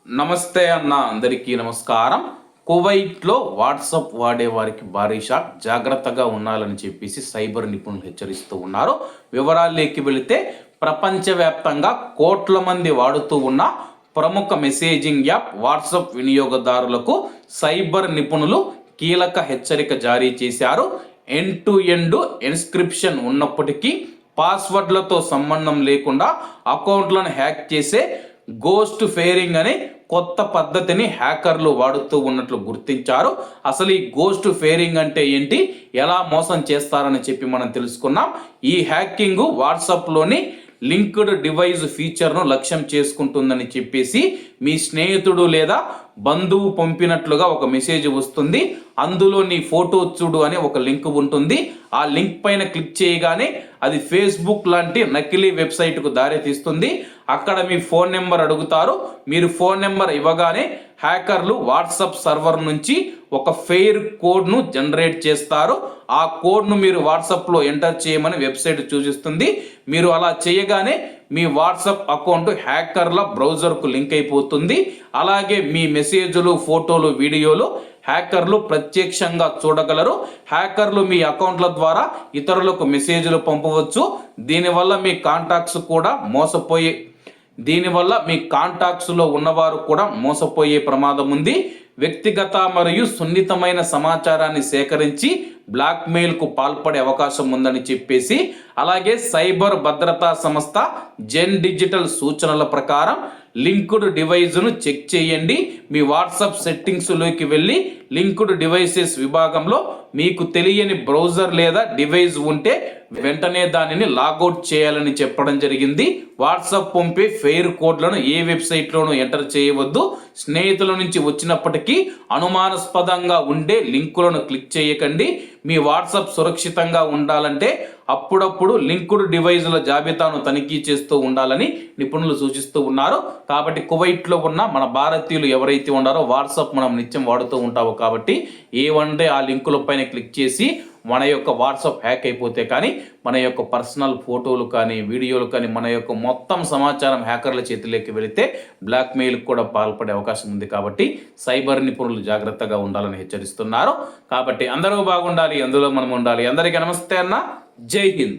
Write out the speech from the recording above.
నమస్తే అన్న, అందరికీ నమస్కారం. కువైట్లో వాట్సాప్ వాడే వారికి భారీ షాక్, జాగ్రత్తగా ఉండాలని చెప్పేసి సైబర్ నిపుణులు హెచ్చరిస్తూ ఉన్నారు. వివరాల్లోకి వెళితే ప్రపంచవ్యాప్తంగా కోట్ల మంది వాడుతూ ఉన్న ప్రముఖ మెసేజింగ్ యాప్ వాట్సాప్ వినియోగదారులకు సైబర్ నిపుణులు కీలక హెచ్చరిక జారీ చేశారు. ఎండ్ టు ఎండ్ ఎన్స్క్రిప్షన్ ఉన్నప్పటికీ పాస్వర్డ్లతో సంబంధం లేకుండా అకౌంట్లను హ్యాక్ చేసే గోస్ట్ ఫేరింగ్ అనే కొత్త పద్ధతిని హ్యాకర్లు వాడుతూ ఉన్నట్లు గుర్తించారు. అసలు ఈ గోస్ట్ ఫేరింగ్ అంటే ఏంటి, ఎలా మోసం చేస్తారని చెప్పి మనం తెలుసుకున్నాం. ఈ హ్యాకింగ్ వాట్సాప్లోని లింక్డ్ డివైస్ ఫీచర్ను లక్ష్యం చేసుకుంటుందని చెప్పేసి మీ స్నేహితుడు లేదా బంధువు పంపినట్లుగా ఒక మెసేజ్ వస్తుంది. అందులో నీ ఫోటో చూడు అనే ఒక లింక్ ఉంటుంది. ఆ లింక్ పైన క్లిక్ చేయగానే అది ఫేస్బుక్ లాంటి నకిలీ వెబ్సైట్కు దారి తీస్తుంది. అక్కడ మీ ఫోన్ నెంబర్ అడుగుతారు. మీరు ఫోన్ నెంబర్ ఇవ్వగానే హ్యాకర్లు వాట్సాప్ సర్వర్ నుంచి ఒక ఫెయిర్ కోడ్ను జనరేట్ చేస్తారు. ఆ కోడ్ను మీరు వాట్సాప్లో ఎంటర్ చేయమని వెబ్సైట్ సూచిస్తుంది. మీరు అలా చేయగానే మీ వాట్సాప్ అకౌంట్ హ్యాకర్ల బ్రౌజర్కు లింక్ అయిపోతుంది. అలాగే మీ మెసేజ్లు, ఫోటోలు, వీడియోలు హ్యాకర్లు ప్రత్యక్షంగా చూడగలరు. హ్యాకర్లు మీ అకౌంట్ల ద్వారా ఇతరులకు మెసేజ్లు పంపవచ్చు. దీనివల్ల మీ కాంటాక్ట్స్లో ఉన్నవారు కూడా మోసపోయే ప్రమాదం ఉంది. వ్యక్తిగత మరియు సున్నితమైన సమాచారాన్ని సేకరించి బ్లాక్మెయిల్కు పాల్పడే అవకాశం ఉందని చెప్పేసి, అలాగే సైబర్ భద్రతా సంస్థ జెన్ డిజిటల్ సూచనల ప్రకారం లింక్డ్ డివైజ్ను చెక్ చేయండి. మీ వాట్సాప్ సెట్టింగ్స్లోకి వెళ్ళి లింక్డ్ డివైసెస్ విభాగంలో మీకు తెలియని బ్రౌజర్ లేదా డివైస్ ఉంటే వెంటనే దానిని లాగౌట్ చేయాలని చెప్పడం జరిగింది. వాట్సాప్ పంపే ఫెయిర్ కోడ్లను ఏ వెబ్సైట్లోనూ ఎంటర్ చేయవద్దు. స్నేహితుల నుంచి వచ్చినప్పటికీ అనుమానాస్పదంగా ఉండే లింకులను క్లిక్ చేయకండి. మీ వాట్సాప్ సురక్షితంగా ఉండాలంటే అప్పుడప్పుడు లింక్డ్ డివైజుల జాబితాను తనిఖీ చేస్తూ ఉండాలని నిపుణులు సూచిస్తూ ఉన్నారు. కాబట్టి కువైట్లో ఉన్న మన భారతీయులు ఎవరైతే ఉన్నారో వాట్సాప్ మనం నిత్యం వాడుతూ ఉంటాము కాబట్టి ఏవంటే ఆ లింకుల పైన క్లిక్ చేసి మన యొక్క వాట్సాప్ హ్యాక్ అయిపోతే కానీ మన యొక్క పర్సనల్ ఫోటోలు కానీ, వీడియోలు కానీ, మన యొక్క మొత్తం సమాచారం హ్యాకర్ల చేతిలోకి వెళితే బ్లాక్మెయిల్కి కూడా పాల్పడే అవకాశం ఉంది. కాబట్టి సైబర్ నిపుణులు జాగ్రత్తగా ఉండాలని హెచ్చరిస్తున్నారు. కాబట్టి అందరూ బాగుండాలి, అందులో మనం ఉండాలి. అందరికీ నమస్తే అన్న, జై హింద్.